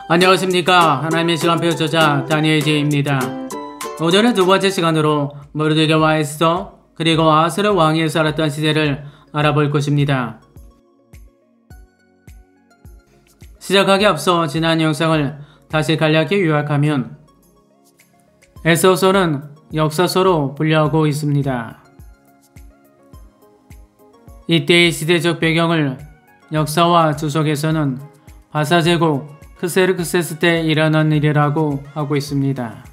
안녕하십니까. 하나님의 시간표 저자 다니엘 제입니다. 오늘은 두 번째 시간으로 모르드게와 에스더 그리고 아하스로 왕이 살았던 시대를 알아볼 것입니다. 시작하기 앞서 지난 영상을 다시 간략히 요약하면 에스더서는 역사서로 분류하고 있습니다. 이때의 시대적 배경을 역사와 주석에서는 바사제국 크세르크세스 때 일어난 일이라고 하고 있습니다.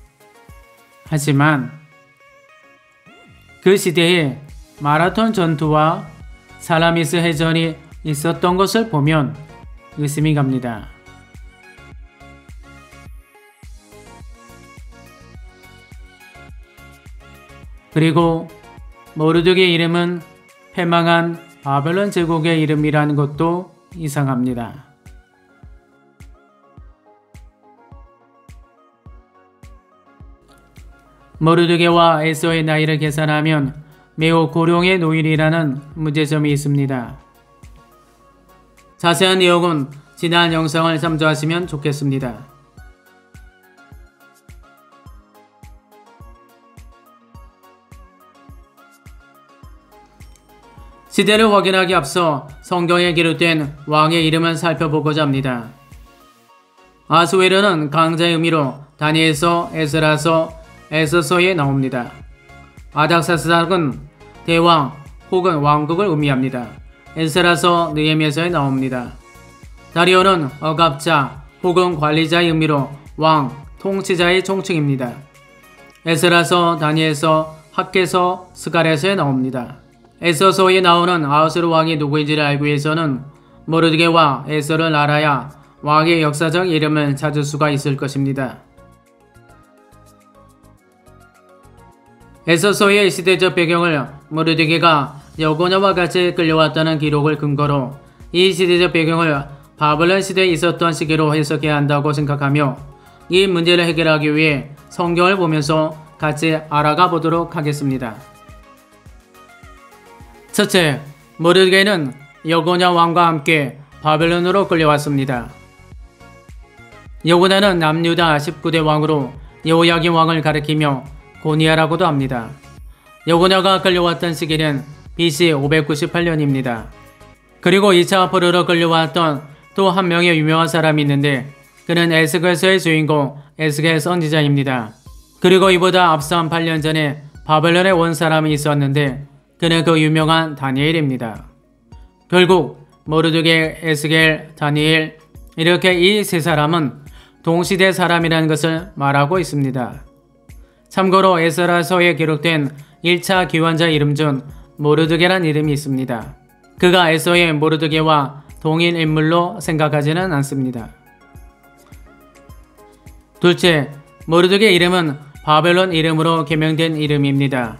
하지만 그 시대에 마라톤 전투와 살라미스 해전이 있었던 것을 보면 의심이 갑니다. 그리고 모르드게 이름은 패망한 바벨론 제국의 이름이라는 것도 이상합니다. 모르드게와 에스더의 나이를 계산하면 매우 고령의 노인이라는 문제점이 있습니다. 자세한 내용은 지난 영상을 참조하시면 좋겠습니다. 시대를 확인하기 앞서 성경에 기록된 왕의 이름을 살펴보고자 합니다. 아수에르는 강자의 의미로 다니엘서, 에스라서, 에스더서에 나옵니다. 아닥사스닥은 대왕 혹은 왕국을 의미합니다. 에스라서, 느헤미야서에 나옵니다. 다리오는 억압자 혹은 관리자의 의미로 왕, 통치자의 총칭입니다. 에스라서, 다니엘서, 학개서, 스가랴서에 나옵니다. 에스더서에 나오는 아하스로 왕이 누구인지를 알기 위해서는 모르드게와 에스더를 알아야 왕의 역사적 이름을 찾을 수가 있을 것입니다. 에스더서의 시대적 배경을 모르드게가 여고냐와 같이 끌려왔다는 기록을 근거로 이 시대적 배경을 바벨론 시대에 있었던 시기로 해석해야 한다고 생각하며 이 문제를 해결하기 위해 성경을 보면서 같이 알아가 보도록 하겠습니다. 첫째, 모르드게는 여고냐 왕과 함께 바벨론으로 끌려왔습니다. 여고냐는 남유다 19대 왕으로 여호야긴 왕을 가리키며 고니아라고도 합니다. 여고냐가 끌려왔던 시기는 BC 598년입니다. 그리고 2차 포로로 끌려왔던 또 한 명의 유명한 사람이 있는데 그는 에스겔서의 주인공 에스겔 선지자입니다. 그리고 이보다 앞서 한 8년 전에 바벨론에 온 사람이 있었는데 그는 그 유명한 다니엘입니다. 결국 모르드게, 에스겔, 다니엘 이렇게 이 세 사람은 동시대 사람이라는 것을 말하고 있습니다. 참고로 에스라서에 기록된 1차 기원자 이름 중 모르드게란 이름이 있습니다. 그가 에스더의 모르드게와 동일 인물로 생각하지는 않습니다. 둘째, 모르드게 이름은 바벨론 이름으로 개명된 이름입니다.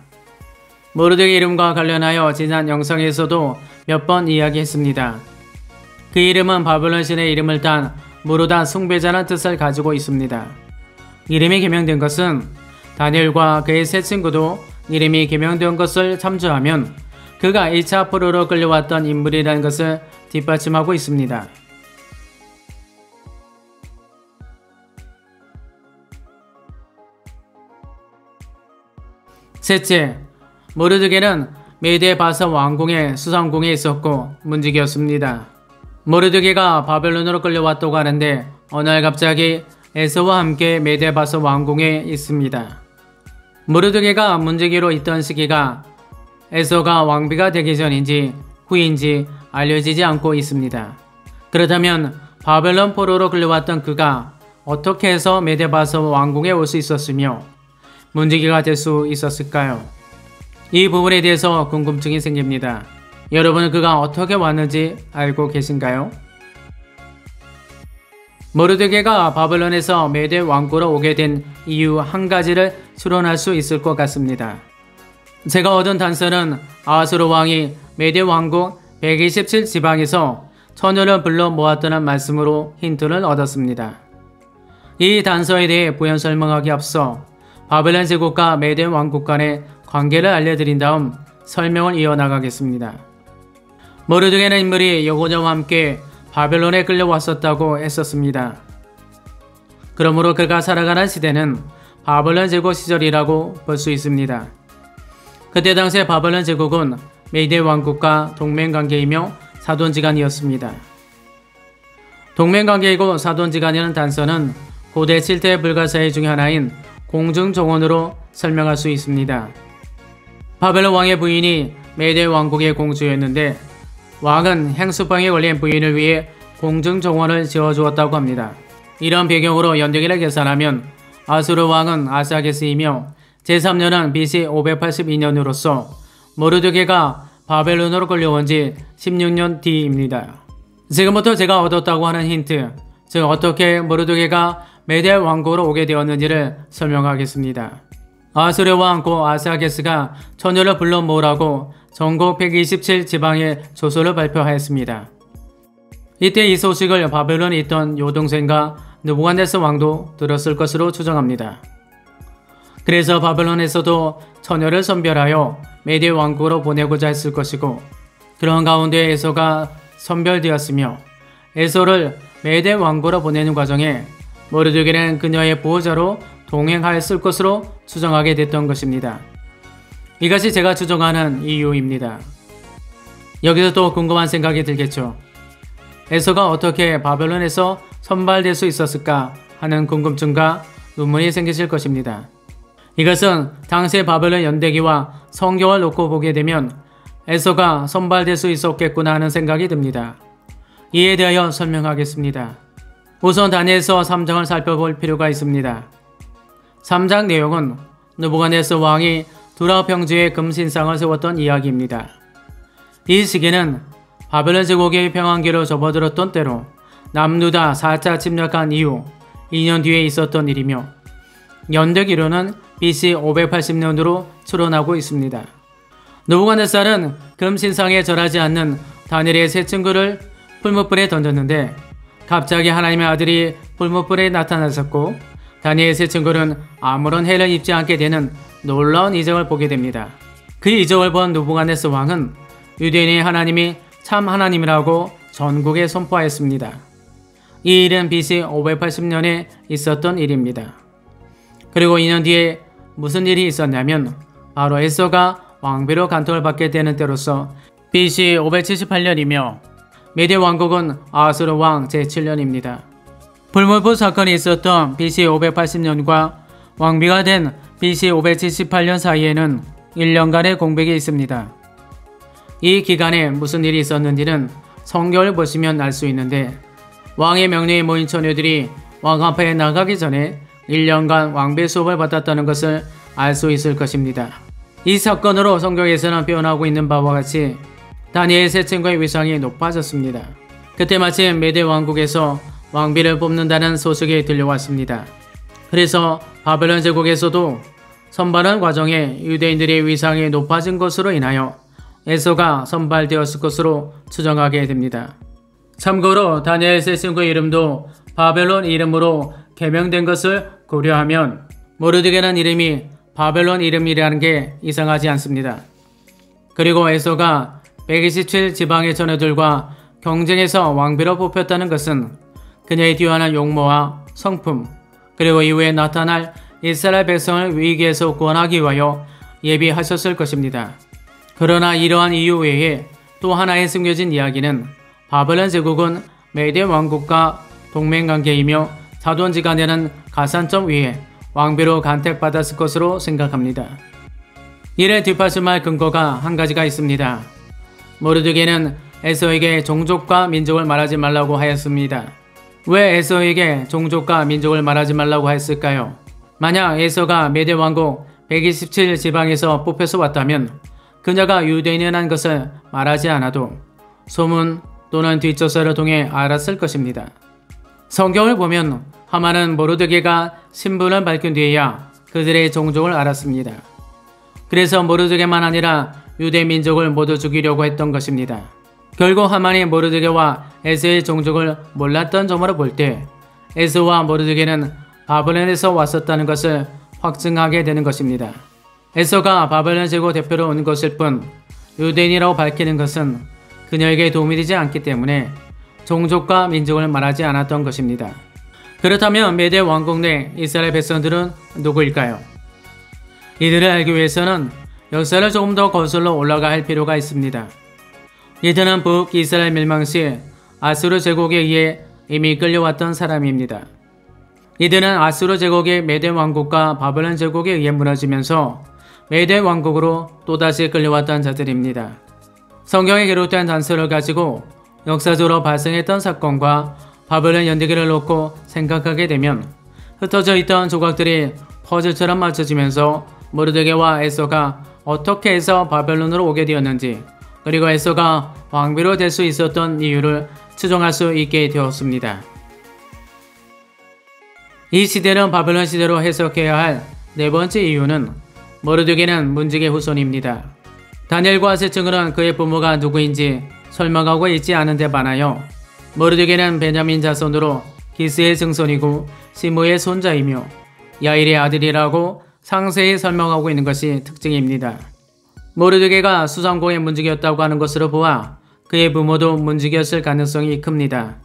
모르드게 이름과 관련하여 지난 영상에서도 몇 번 이야기했습니다. 그 이름은 바벨론 신의 이름을 딴 모르다 숭배자라는 뜻을 가지고 있습니다. 이름이 개명된 것은 다니엘과 그의 세 친구도 이름이 개명된 것을 참조하면 그가 1차 포로로 끌려왔던 인물이라는 것을 뒷받침하고 있습니다. 셋째, 모르드게는 메데 바사 왕궁의 수상궁에 있었고 문지기였습니다. 모르드게가 바벨론으로 끌려왔다고 하는데 어느 날 갑자기 에스더와 함께 메데 바사 왕궁에 있습니다. 모르드게가 문지기로 있던 시기가 에스더가 왕비가 되기 전인지 후인지 알려지지 않고 있습니다. 그렇다면 바벨론 포로로 끌려왔던 그가 어떻게 해서 메데 바사 왕궁에 올 수 있었으며 문지기가 될 수 있었을까요? 이 부분에 대해서 궁금증이 생깁니다. 여러분은 그가 어떻게 왔는지 알고 계신가요? 모르드게가 바벨론에서 메데 왕국으로 오게 된 이유 한 가지를 추론할 수 있을 것 같습니다. 제가 얻은 단서는 아하스로 왕이 메데 왕국 127지방에서 처녀를 불러 모았다는 말씀으로 힌트를 얻었습니다. 이 단서에 대해 부연 설명하기 앞서 바벨론 제국과 메데 왕국 간의 관계를 알려드린 다음 설명을 이어나가겠습니다. 모르드게는 인물이 여고냐와 함께 바벨론에 끌려왔었다고 했었습니다. 그러므로 그가 살아가는 시대는 바벨론 제국 시절이라고 볼 수 있습니다. 그때 당시에 바벨론 제국은 메대 왕국과 동맹관계이며 사돈지간이었습니다. 동맹관계이고 사돈지간이라는 단서는 고대 7대 불가사의 중의 하나인 공중정원으로 설명할 수 있습니다. 바벨론 왕의 부인이 메대 왕국의 공주였는데 왕은 행수병에 걸린 부인을 위해 공중정원을 지어주었다고 합니다. 이런 배경으로 연대기를 계산하면 아수르 왕은 아스아게스이며 제3년은 BC 582년으로서 모르드게가 바벨론으로 끌려온 지 16년 뒤입니다. 지금부터 제가 얻었다고 하는 힌트, 즉 어떻게 모르드게가 메대 왕국으로 오게 되었는지를 설명하겠습니다. 아수르 왕 고 아스아게스가 처녀를 불러 모으라고 전국 127 지방에 조서를 발표하였습니다. 이때 이 소식을 바벨론에 있던 여동생과 느부갓네살 왕도 들었을 것으로 추정합니다. 그래서 바벨론에서도 처녀를 선별하여 메대 왕국으로 보내고자 했을 것이고, 그런 가운데 에서가 선별되었으며 에서를 메대 왕국으로 보내는 과정에 모르드게는 그녀의 보호자로 동행하였을 것으로 추정하게 됐던 것입니다. 이것이 제가 추정하는 이유입니다. 여기서 또 궁금한 생각이 들겠죠. 에서가 어떻게 바벨론에서 선발될 수 있었을까 하는 궁금증과 의문이 생기실 것입니다. 이것은 당시의 바벨론 연대기와 성경을 놓고 보게 되면 에서가 선발될 수 있었겠구나 하는 생각이 듭니다. 이에 대하여 설명하겠습니다. 우선 다니엘서 3장을 살펴볼 필요가 있습니다. 3장 내용은 느부갓네살 왕이 두라 평지에 금신상을 세웠던 이야기입니다. 이 시기는 바벨론 제국의 평안기로 접어들었던 때로 남유다 4차 침략한 이후 2년 뒤에 있었던 일이며 연대기로는 BC 580년으로 추론하고 있습니다. 느부갓네살은 금신상에 절하지 않는 다니엘의 세 친구를 풀무불에 던졌는데 갑자기 하나님의 아들이 풀무불에 나타나셨고 다니엘의 세 친구는 아무런 해를 입지 않게 되는 놀라운 이적을 보게 됩니다. 그 이적을 본 느부갓네살 왕은 유대인의 하나님이 참 하나님이라고 전국에 선포하였습니다. 이 일은 BC 580년에 있었던 일입니다. 그리고 2년 뒤에 무슨 일이 있었냐면 바로 에서가 왕비로 간통을 받게 되는 때로서 BC 578년이며 메대 왕국은 아수르 왕 제7년입니다. 불물포 사건이 있었던 BC 580년과 왕비가 된 BC 578년 사이에는 1년간의 공백이 있습니다. 이 기간에 무슨 일이 있었는지는 성경을 보시면 알 수 있는데 왕의 명령에 모인 처녀들이 왕 앞에 나가기 전에 1년간 왕비 수업을 받았다는 것을 알 수 있을 것입니다. 이 사건으로 성경에서는 표현하고 있는 바와 같이 다니엘 세 친구의 위상이 높아졌습니다. 그때 마침 메대 왕국에서 왕비를 뽑는다는 소식이 들려왔습니다. 그래서 바벨론 제국에서도 선발한 과정에 유대인들의 위상이 높아진 것으로 인하여 에서가 선발되었을 것으로 추정하게 됩니다. 참고로 다니엘 세 친구의 이름도 바벨론 이름으로 개명된 것을 고려하면 모르드게라는 이름이 바벨론 이름이라는 게 이상하지 않습니다. 그리고 에서가 127 지방의 처녀들과 경쟁에서 왕비로 뽑혔다는 것은 그녀의 뛰어난 용모와 성품 그리고 이후에 나타날 이스라엘 백성을 위기에서 구원하기 위하여 예비하셨을 것입니다. 그러나 이러한 이유 외에 또 하나의 숨겨진 이야기는 바벨론 제국은 메대 왕국과 동맹관계이며 사돈지간이라는 가산점 위에 왕비로 간택받았을 것으로 생각합니다. 이를 뒷받침할 근거가 한 가지가 있습니다. 모르드게는 에서에게 종족과 민족을 말하지 말라고 하였습니다. 왜 에서에게 종족과 민족을 말하지 말라고 했을까요? 만약 에서가 메대 왕국 127 지방에서 뽑혀서 왔다면 그녀가 유대인이라는 것을 말하지 않아도 소문 또는 뒷조사를 통해 알았을 것입니다. 성경을 보면 하만은 모르드게가 신분을 밝힌 뒤에야 그들의 종족을 알았습니다. 그래서 모르드게만 아니라 유대 민족을 모두 죽이려고 했던 것입니다. 결국 하만이 모르드게와 에서의 종족을 몰랐던 점으로 볼 때 에서와 모르드게는 바벨론에서 왔었다는 것을 확증하게 되는 것입니다. 에서가 바벨론 제국 대표로 온 것일 뿐 유대인이라고 밝히는 것은 그녀에게 도움이 되지 않기 때문에 종족과 민족을 말하지 않았던 것입니다. 그렇다면 메대 왕국 내 이스라엘 백성들은 누구일까요? 이들을 알기 위해서는 역사를 조금 더 거슬러 올라가 할 필요가 있습니다. 이들은 북이스라엘 멸망 시 아수르 제국에 의해 이미 끌려왔던 사람입니다. 이들은 아수르 제국의 메대 왕국과 바벨론 제국에 의해 무너지면서 메대 왕국으로 또다시 끌려왔던 자들입니다. 성경에 기록된 단서를 가지고 역사적으로 발생했던 사건과 바벨론 연대기를 놓고 생각하게 되면 흩어져 있던 조각들이 퍼즐처럼 맞춰지면서 모르드게와 에서가 어떻게 해서 바벨론으로 오게 되었는지, 그리고 에서가 왕비로 될 수 있었던 이유를 추정할 수 있게 되었습니다. 이 시대는 바벨론 시대로 해석해야 할 네 번째 이유는 모르드게는 문지기의 후손입니다. 다니엘과 세층은 그의 부모가 누구인지 설명하고 있지 않은 데 반하여 모르드게는 베냐민 자손으로 기스의 증손이고 시므의 손자이며 야일의 아들이라고 상세히 설명하고 있는 것이 특징입니다. 모르드게가 수상공의 문지기였다고 하는 것으로 보아 그의 부모도 문지기였을 가능성이 큽니다.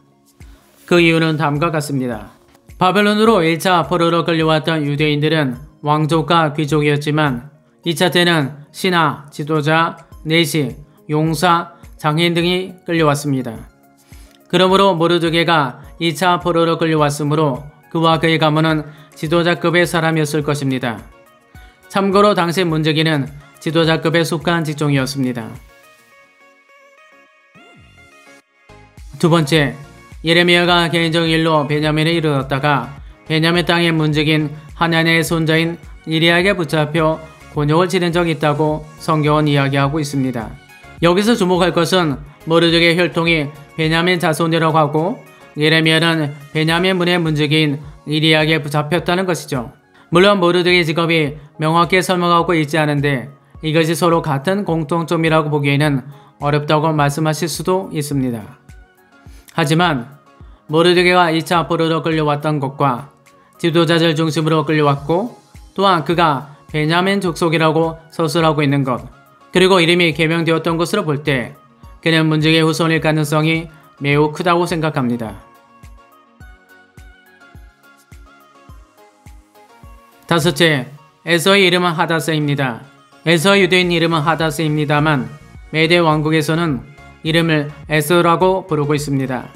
그 이유는 다음과 같습니다. 바벨론으로 1차 포로로 끌려왔던 유대인들은 왕족과 귀족이었지만 2차 때는 신하, 지도자, 내시, 용사, 장인 등이 끌려왔습니다. 그러므로 모르드게가 2차 포로로 끌려왔으므로 그와 그의 가문은 지도자급의 사람이었을 것입니다. 참고로 당시 문지기는 지도자급에 속한 직종이었습니다. 두 번째, 예레미야가 개인적 일로 베냐민에 이르렀다가 베냐민 땅의 문지기인 하나니의 손자인 이리야에게 붙잡혀 곤욕을 치른 적이 있다고 성경은 이야기하고 있습니다. 여기서 주목할 것은 모르드게의 혈통이 베냐민 자손이라고 하고 예레미야는 베냐민 문의 문지기인 이리야에게 붙잡혔다는 것이죠. 물론 모르드게의 직업이 명확히 설명하고 있지 않은데 이것이 서로 같은 공통점이라고 보기에는 어렵다고 말씀하실 수도 있습니다. 하지만 모르드게가 2차 포로로 끌려왔던 것과 지도자들 중심으로 끌려왔고 또한 그가 베냐민 족속이라고 서술하고 있는 것, 그리고 이름이 개명되었던 것으로 볼 때 그는 문지기의 후손일 가능성이 매우 크다고 생각합니다. 다섯째, 에서의 이름은 하다스입니다. 에서의 유대인 이름은 하다스입니다만 메대 왕국에서는 이름을 에서라고 부르고 있습니다.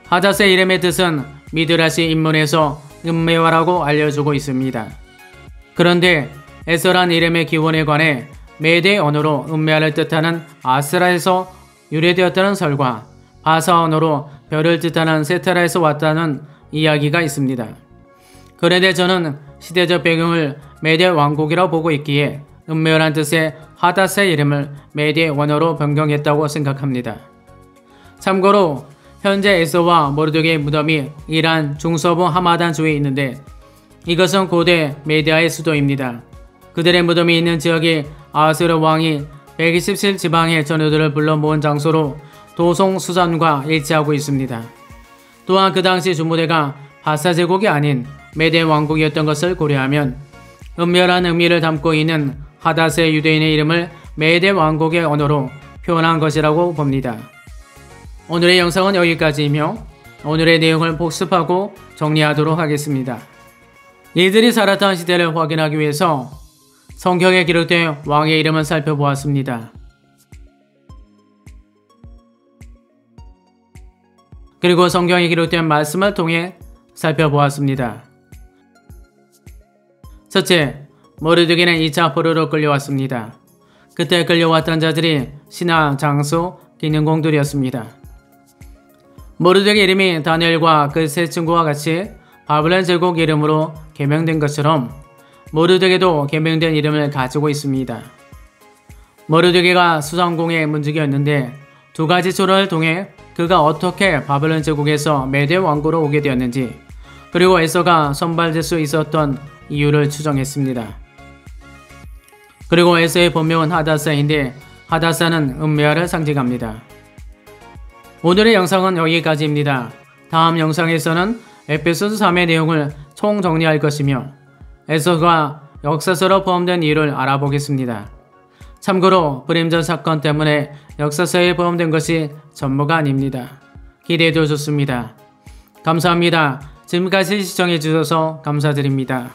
하다스의 이름의 뜻은 미드라시 인문에서 음매화라고 알려주고 있습니다. 그런데 에서란 이름의 기원에 관해 메대 언어로 음매화를 뜻하는 아스라에서 유래되었다는 설과 바사 언어로 별을 뜻하는 세타라에서 왔다는 이야기가 있습니다. 그런데 저는 시대적 배경을 메대 왕국이라고 보고 있기에 음매화란 뜻의 하다스의 이름을 메대 원어로 변경했다고 생각합니다. 참고로 현재 에서와 모르드게의 무덤이 이란 중서부 하마단 주에 있는데 이것은 고대 메디아의 수도입니다. 그들의 무덤이 있는 지역이 아수르 왕이 127 지방의 전우들을 불러 모은 장소로 도송 수산과 일치하고 있습니다. 또한 그 당시 주무대가 바사 제국이 아닌 메대 왕국이었던 것을 고려하면 은밀한 의미를 담고 있는 하다스의 유대인의 이름을 메대 왕국의 언어로 표현한 것이라고 봅니다. 오늘의 영상은 여기까지이며 오늘의 내용을 복습하고 정리하도록 하겠습니다. 이들이 살았던 시대를 확인하기 위해서 성경에 기록된 왕의 이름을 살펴보았습니다. 그리고 성경에 기록된 말씀을 통해 살펴보았습니다. 첫째, 모르드게는 2차 포로로 끌려왔습니다. 그때 끌려왔던 자들이 신하, 장수, 기능공들이었습니다. 모르드게 이름이 다니엘과 그 세 친구와 같이 바벨론 제국 이름으로 개명된 것처럼 모르드게도 개명된 이름을 가지고 있습니다. 모르드게가 수상공의 문지기였는데 두 가지 초론을 통해 그가 어떻게 바벨론 제국에서 메대 왕국으로 오게 되었는지, 그리고 에서가 선발될 수 있었던 이유를 추정했습니다. 그리고 에서의 본명은 하다사인데 하다사는 음메아를 상징합니다. 오늘의 영상은 여기까지입니다. 다음 영상에서는 에베소서 3의 내용을 총정리할 것이며 에서가 역사서로 포함된 이유를 알아보겠습니다. 참고로 브림전 사건 때문에 역사서에 포함된 것이 전부가 아닙니다. 기대해도 좋습니다. 감사합니다. 지금까지 시청해주셔서 감사드립니다.